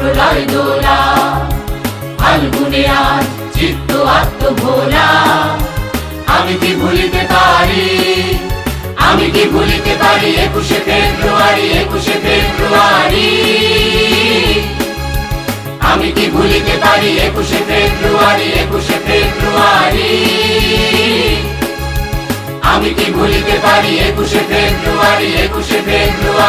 প্রলয় দোলা, ফাল্গুনে আজ চিত্ত আত্মভোলা। আমি কি ভুলিতে পারি, আমি কি ভুলিতে পারি 21শে ফেব্রুয়ারি, 21শে ফেব্রুয়ারি। আমি কি ভুলিতে পারি 21শে ফেব্রুয়ারি, 21শে ফেব্রুয়ারি। আমি কি ভুলিতে পারি 21শে ফেব্রুয়ারি, 21শে ফেব্রুয়ারি।